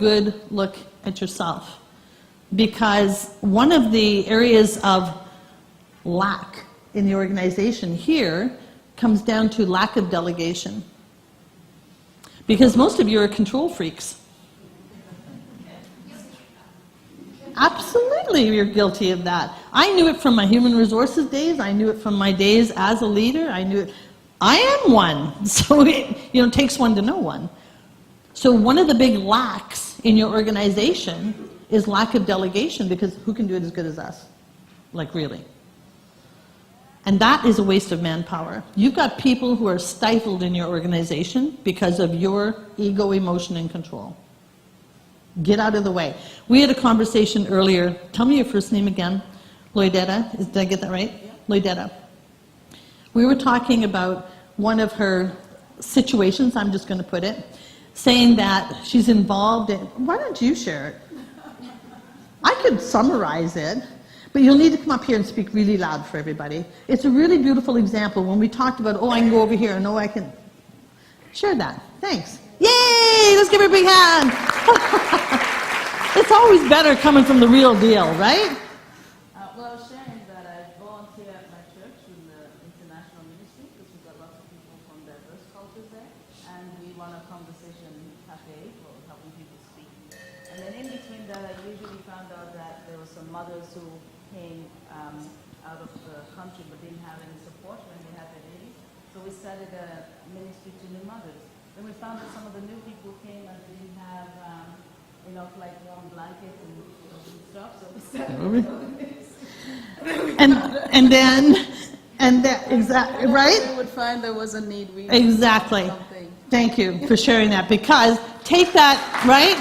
good look at yourself, because one of the areas of lack in the organization here comes down to lack of delegation. Because most of you are control freaks. Absolutely, you're guilty of that. I knew it from my human resources days. I knew it from my days as a leader. I knew it. I am one. So it takes one to know one. So one of the big lacks in your organization is lack of delegation, because who can do it as good as us? Like, really. And that is a waste of manpower. You've got people who are stifled in your organization because of your ego, emotion, and control. Get out of the way. We had a conversation earlier. Tell me your first name again. Loidetta. Did I get that right? Yeah. Loidetta. We were talking about one of her situations, I'm just going to put it, saying that she's involved in... Why don't you share it? I could summarize it, but you'll need to come up here and speak really loud for everybody. It's a really beautiful example when we talked about, oh, I can go over here, and oh, I can... Share that. Thanks. Yay! Let's give her a big hand. It's always better coming from the real deal, right? Well, I was sharing that I volunteer at my church in the international ministry, because we've got lots of people from diverse cultures there, and we run a conversation cafe for helping people speak. And then in between that, I usually found out that there were some mothers who came out of the country but didn't have any support when they had their babies. So we started a ministry to new mothers. Then we found that some of the new people came and they didn't have enough warm blankets and stuff, so we started this. And that, exactly, right? We would find there was a need. Exactly. Thank you for sharing that, because take that, right?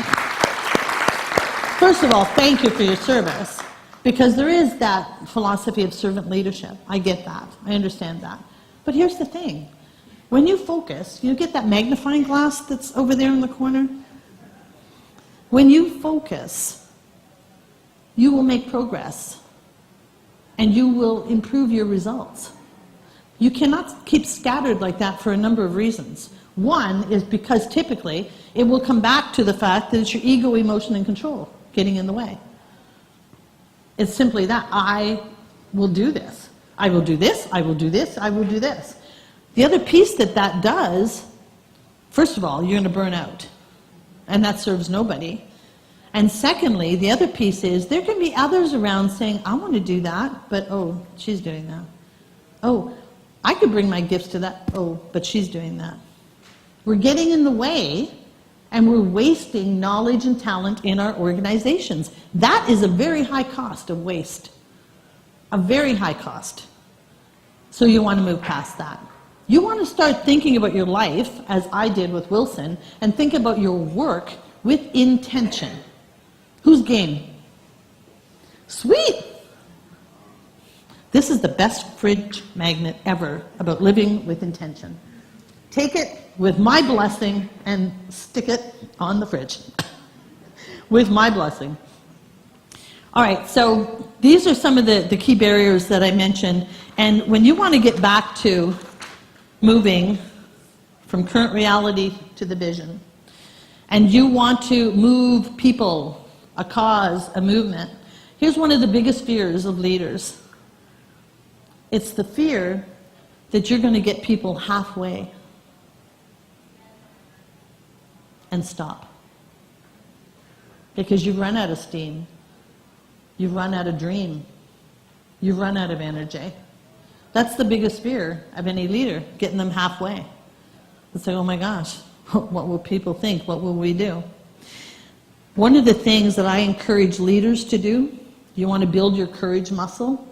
First of all, thank you for your service, because there is that philosophy of servant leadership. I get that. I understand that. But here's the thing. When you focus, you get that magnifying glass that's over there in the corner? When you focus, you will make progress, and you will improve your results. You cannot keep scattered like that for a number of reasons. One is because typically it will come back to the fact that it's your ego, emotion, and control getting in the way. It's simply that. I will do this. I will do this. I will do this. I will do this. The other piece that does, first of all, you're going to burn out, and that serves nobody. And secondly, the other piece is there can be others around saying, I want to do that, but oh, she's doing that. Oh, I could bring my gifts to that. Oh, but she's doing that. We're getting in the way, and we're wasting knowledge and talent in our organizations. That is a very high cost of waste, a very high cost. So you want to move past that. You want to start thinking about your life, as I did with Wilson, and think about your work with intention. Who's game? Sweet! This is the best fridge magnet ever about living with intention. Take it with my blessing and stick it on the fridge. With my blessing. All right, so these are some of the key barriers that I mentioned. And when you want to get back to moving from current reality to the vision, and you want to move people, a cause, a movement, here's one of the biggest fears of leaders. It's the fear that you're going to get people halfway and stop. Because you've run out of steam. You've run out of dream. You've run out of energy. That's the biggest fear of any leader, getting them halfway. It's like, oh my gosh, what will people think? What will we do? One of the things that I encourage leaders to do, you want to build your courage muscle,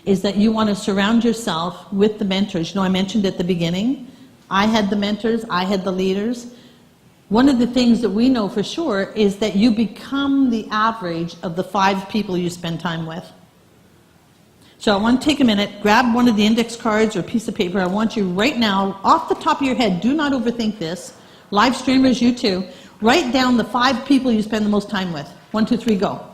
is that you want to surround yourself with the mentors. You know, I mentioned at the beginning, I had the mentors, I had the leaders. One of the things that we know for sure is that you become the average of the 5 people you spend time with. So I want to take a minute, grab one of the index cards or a piece of paper. I want you right now, off the top of your head, do not overthink this. Live streamers, you too. Write down the 5 people you spend the most time with. 1, 2, 3, go.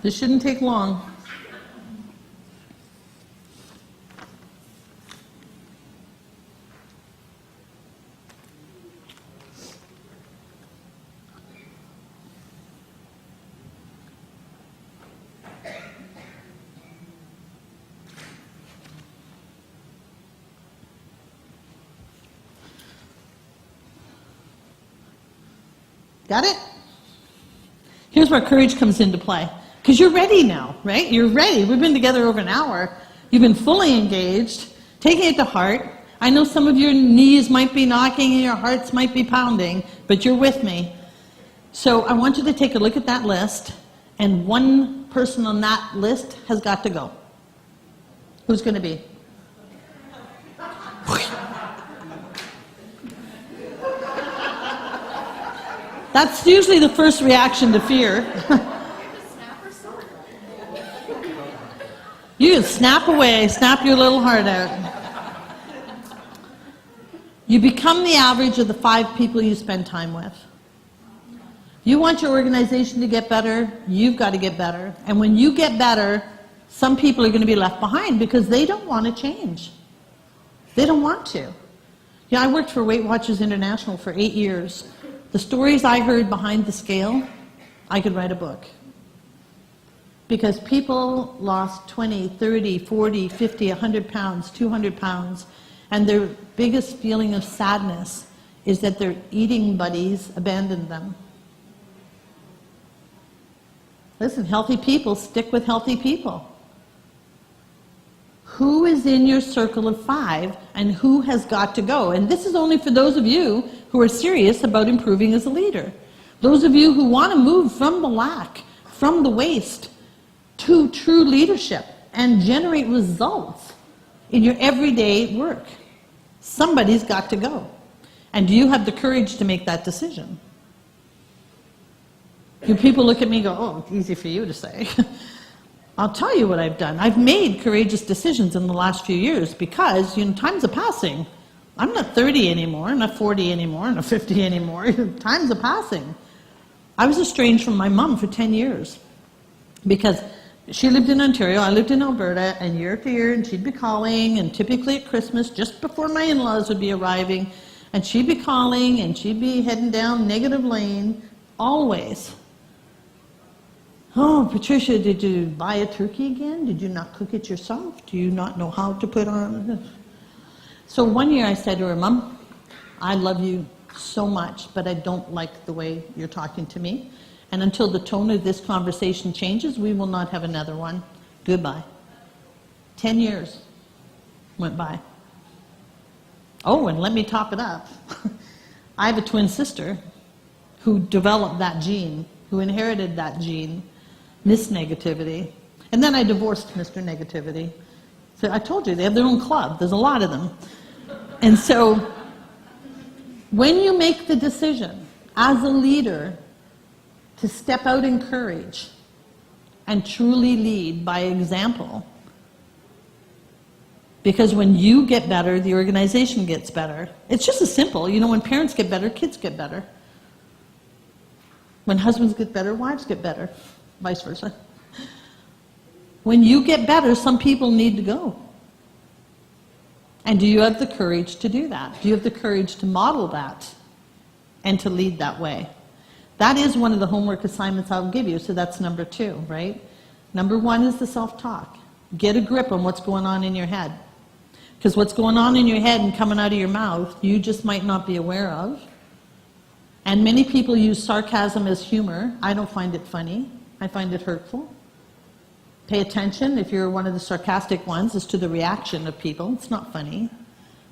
This shouldn't take long. Got it? Here's where courage comes into play. Because you're ready now, right? You're ready. We've been together over an hour. You've been fully engaged, taking it to heart. I know some of your knees might be knocking and your hearts might be pounding, but you're with me. So I want you to take a look at that list, and one person on that list has got to go. Who's going to be? That's usually the first reaction to fear. You can snap away, snap your little heart out. You become the average of the 5 people you spend time with. You want your organization to get better, you've got to get better. And when you get better, some people are going to be left behind because they don't want to change. They don't want to. Yeah, I worked for Weight Watchers International for 8 years. The stories I heard behind the scale, I could write a book. Because people lost 20, 30, 40, 50, 100 pounds, 200 pounds, and their biggest feeling of sadness is that their eating buddies abandoned them. Listen, healthy people stick with healthy people. Who is in your circle of 5 and who has got to go? And this is only for those of you who are serious about improving as a leader. Those of you who want to move from the lack, from the waste, to true leadership and generate results in your everyday work. Somebody's got to go. And do you have the courage to make that decision? Do people look at me and go, oh, it's easy for you to say. I'll tell you what I've done. I've made courageous decisions in the last few years because, times are passing. I'm not 30 anymore, not 40 anymore, not 50 anymore. Times are passing. I was estranged from my mom for 10 years because she lived in Ontario, I lived in Alberta, and year after year, and she'd be calling, and typically at Christmas, just before my in-laws would be arriving, and she'd be calling, and she'd be heading down negative lane, always. Oh, Patricia, did you buy a turkey again? Did you not cook it yourself? Do you not know how to put on? So one year I said to her, Mom, I love you so much, but I don't like the way you're talking to me. And until the tone of this conversation changes, we will not have another one. Goodbye. 10 years went by. Oh, and let me top it up. I have a twin sister who developed that gene, who inherited that gene, Miss Negativity. And then I divorced Mr. Negativity. So I told you, they have their own club. There's a lot of them. And so when you make the decision as a leader to step out in courage and truly lead by example, because when you get better, the organization gets better. It's just as simple. When parents get better, kids get better. When husbands get better, wives get better. Vice versa. When you get better, some people need to go. And do you have the courage to do that? Do you have the courage to model that and to lead that way? That is one of the homework assignments I'll give you, so that's number 2, right? Number 1 is the self-talk. Get a grip on what's going on in your head. Because what's going on in your head and coming out of your mouth, you just might not be aware of. And many people use sarcasm as humor. I don't find it funny. I find it hurtful. Pay attention, if you're one of the sarcastic ones, as to the reaction of people. It's not funny.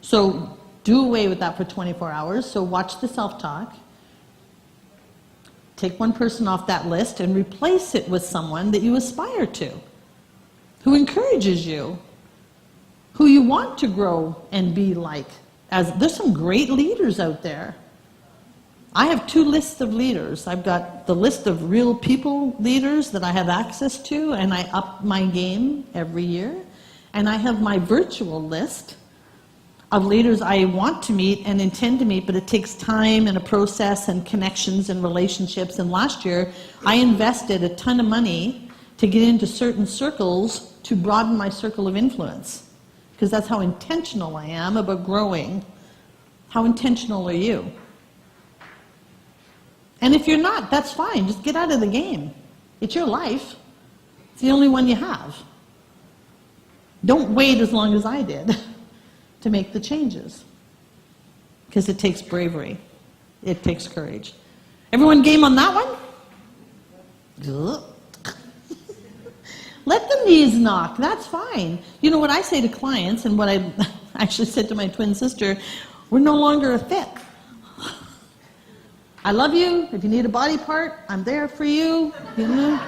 So do away with that for 24 hours. So watch the self-talk. Take one person off that list and replace it with someone that you aspire to, who encourages you, who you want to grow and be like. There's some great leaders out there. I have 2 lists of leaders. I've got the list of real people leaders that I have access to, and I up my game every year. And I have my virtual list of leaders I want to meet and intend to meet, but it takes time and a process and connections and relationships. And last year, I invested a ton of money to get into certain circles to broaden my circle of influence. Because that's how intentional I am about growing. How intentional are you? And if you're not, that's fine. Just get out of the game. It's your life. It's the only one you have. Don't wait as long as I did to make the changes. Because it takes bravery. It takes courage. Everyone game on that one? Let the knees knock. That's fine. You know what I say to clients, and what I actually said to my twin sister, we're no longer a fit. I love you. If you need a body part, I'm there for you. You know?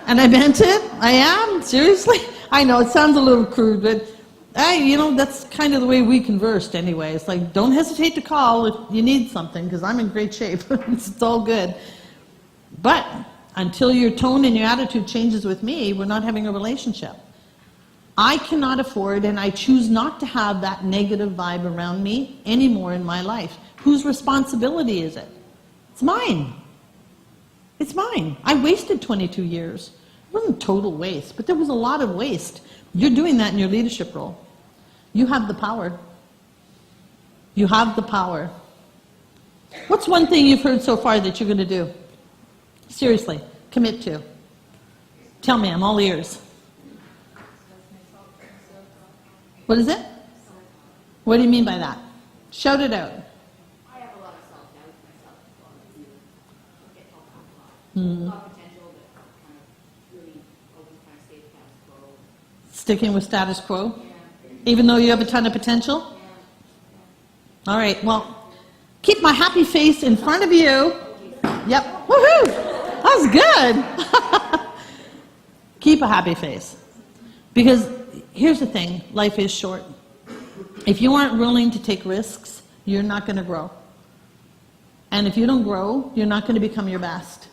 And I meant it. I am. Seriously. I know it sounds a little crude, but that's kind of the way we conversed anyway. It's like, don't hesitate to call if you need something, because I'm in great shape. It's all good. But until your tone and your attitude changes with me, we're not having a relationship. I cannot afford, and I choose not to have that negative vibe around me anymore in my life. Whose responsibility is it? It's mine. It's mine. I wasted 22 years. It wasn't total waste, but there was a lot of waste. You're doing that in your leadership role. You have the power. You have the power. What's one thing you've heard so far that you're going to do? Seriously, commit to. Tell me, I'm all ears. What is it? What do you mean by that? Shout it out. I have a lot of self-doubt myself as well. I get help out a lot. A lot of potential, but kind of really always kind of stay status quo. Sticking with status quo? Yeah. Even though you have a ton of potential? Yeah. All right, well, keep my happy face in front of you. Yep. Woohoo! That was good. Keep a happy face. Because here's the thing, life is short. If you aren't willing to take risks, you're not going to grow. And if you don't grow, you're not going to become your best.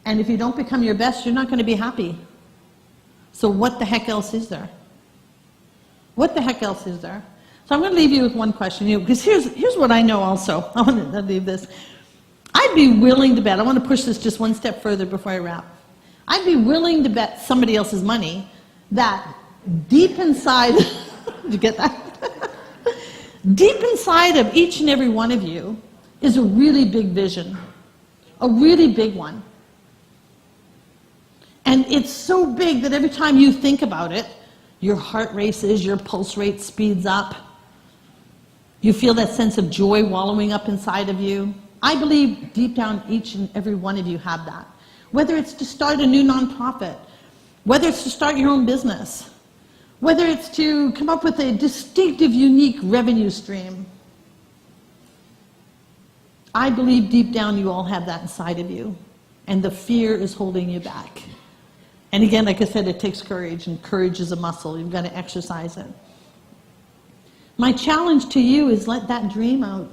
And if you don't become your best, you're not going to be happy. So what the heck else is there? What the heck else is there? So I'm going to leave you with one question, because here's what I know also. I want to leave this. I'd be willing to bet, I want to push this just one step further before I wrap. I'd be willing to bet somebody else's money that deep inside, did you get that? Deep inside of each and every one of you is a really big vision, a really big one. And it's so big that every time you think about it, your heart races, your pulse rate speeds up. You feel that sense of joy wallowing up inside of you. I believe deep down each and every one of you have that. Whether it's to start a new nonprofit, whether it's to start your own business, whether it's to come up with a distinctive, unique revenue stream. I believe deep down you all have that inside of you, and the fear is holding you back. And again, like I said, it takes courage, and courage is a muscle. You've got to exercise it. My challenge to you is let that dream out.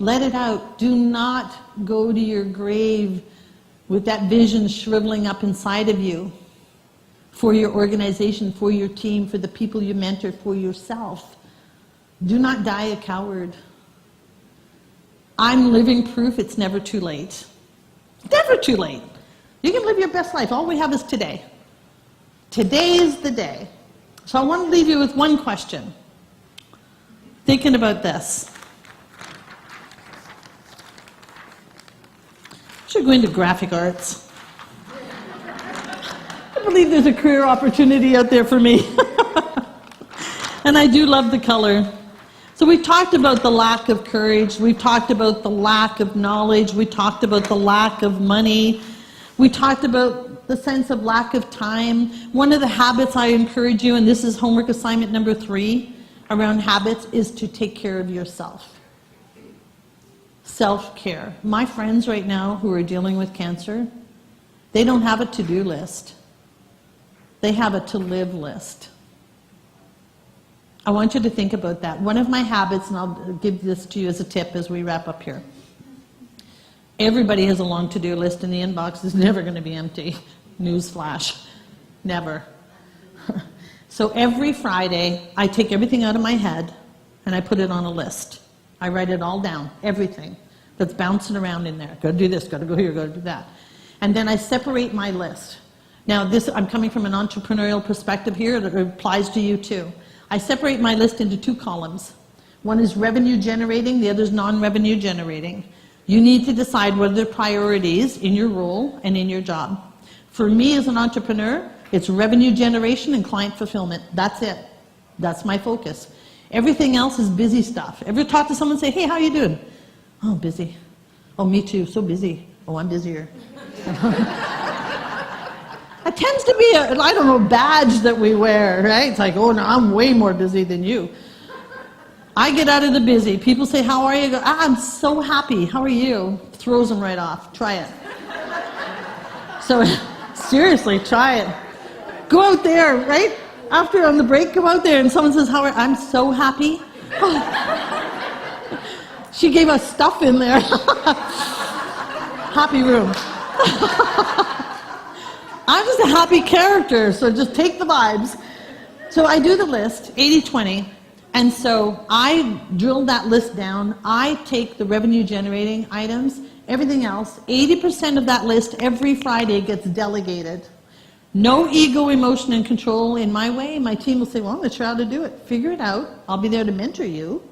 Let it out. Do not go to your grave with that vision shriveling up inside of you for your organization, for your team, for the people you mentor, for yourself. Do not die a coward. I'm living proof it's never too late. Never too late. You can live your best life. All we have is today. Today is the day. So I want to leave you with one question. Thinking about this. I should go into graphic arts. I believe there's a career opportunity out there for me. And I do love the color. So we talked about the lack of courage. We talked about the lack of knowledge. We talked about the lack of money. We talked about the sense of lack of time. One of the habits I encourage you, and this is homework assignment number 3 around habits, is to take care of yourself. Self-care. My friends right now who are dealing with cancer, they don't have a to-do list. They have a to-live list. I want you to think about that. One of my habits, and I'll give this to you as a tip as we wrap up here. Everybody has a long to-do list, and the inbox is never going to be empty. Newsflash. Never. So every Friday, I take everything out of my head, and I put it on a list. I write it all down, everything that's bouncing around in there. Got to do this, got to go here, got to do that. And then I separate my list. Now this, I'm coming from an entrepreneurial perspective here, it applies to you too. I separate my list into 2 columns. One is revenue generating, the other is non-revenue generating. You need to decide what are the priorities in your role and in your job. For me as an entrepreneur, it's revenue generation and client fulfillment. That's it. That's my focus. Everything else is busy stuff. Ever talk to someone and say, hey, how you doing? Oh, busy. Oh, me too, so busy. Oh, I'm busier. It tends to be a, I don't know, badge that we wear, right? It's like, oh, no, I'm way more busy than you. I get out of the busy. People say, how are you? I go, I'm so happy. How are you? Throws them right off. Try it. So, seriously, try it. Go out there, right? After on the break, go out there and someone says, how are you? I'm so happy. Oh. She gave us stuff in there. Happy room. I'm just a happy character, so just take the vibes. So I do the list, 80-20, and so I drill that list down. I take the revenue generating items, everything else, 80% of that list every Friday gets delegated. No ego, emotion, and control in my way. My team will say, well, I'm not sure how to do it. Figure it out. I'll be there to mentor you,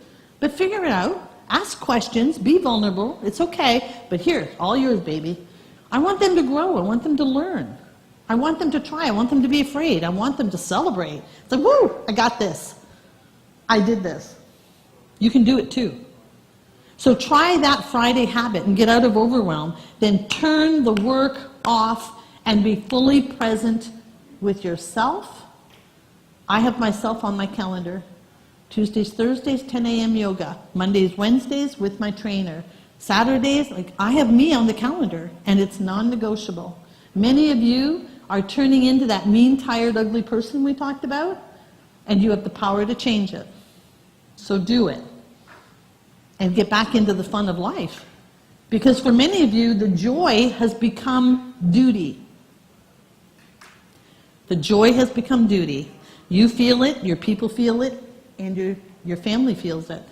but figure it out. Ask questions, be vulnerable, it's okay, but here, all yours, baby. I want them to grow, I want them to learn. I want them to try, I want them to be afraid, I want them to celebrate. It's like, woo, I got this. I did this. You can do it too. So try that Friday habit and get out of overwhelm, then turn the work off and be fully present with yourself. I have myself on my calendar. Tuesdays, Thursdays, 10 a.m. yoga. Mondays, Wednesdays with my trainer. Saturdays, like I have me on the calendar and it's non-negotiable. Many of you are turning into that mean, tired, ugly person we talked about, and you have the power to change it. So do it. And get back into the fun of life. Because for many of you, the joy has become duty. The joy has become duty. You feel it, your people feel it, and your family feels it.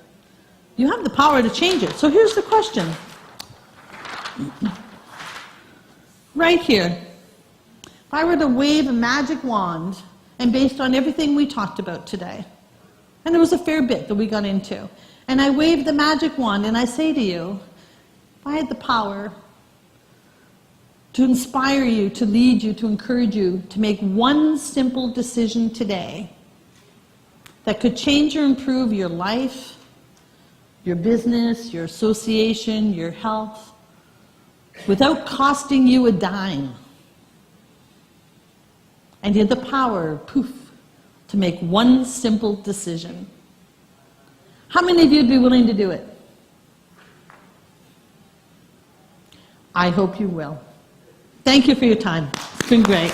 You have the power to change it. So here's the question. Right here. If I were to wave a magic wand, and based on everything we talked about today, and there was a fair bit that we got into, and I wave the magic wand and I say to you, if I had the power to inspire you, to lead you, to encourage you, to make one simple decision today that could change or improve your life, your business, your association, your health, without costing you a dime. And you had the power, poof, to make one simple decision. How many of you would be willing to do it? I hope you will. Thank you for your time. It's been great.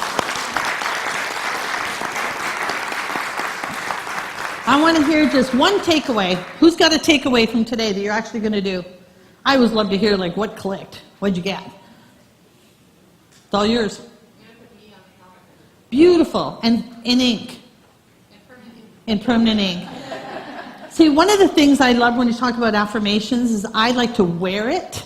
I want to hear just one takeaway. Who's got a takeaway from today that you're actually going to do? I always love to hear, like, what clicked? What'd you get? It's all yours. Beautiful. And in ink. In permanent ink. See, one of the things I love when you talk about affirmations is I like to wear it,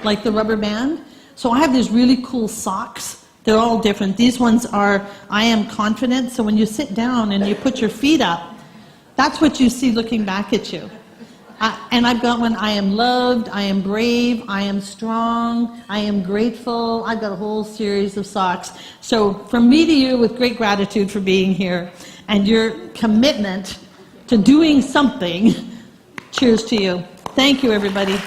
like the rubber band. So I have these really cool socks. They're all different. These ones are, I am confident. So when you sit down and you put your feet up, that's what you see looking back at you. And I've got one, I am loved, I am brave, I am strong, I am grateful. I've got a whole series of socks. So from me to you, with great gratitude for being here and your commitment to doing something, cheers to you. Thank you, everybody.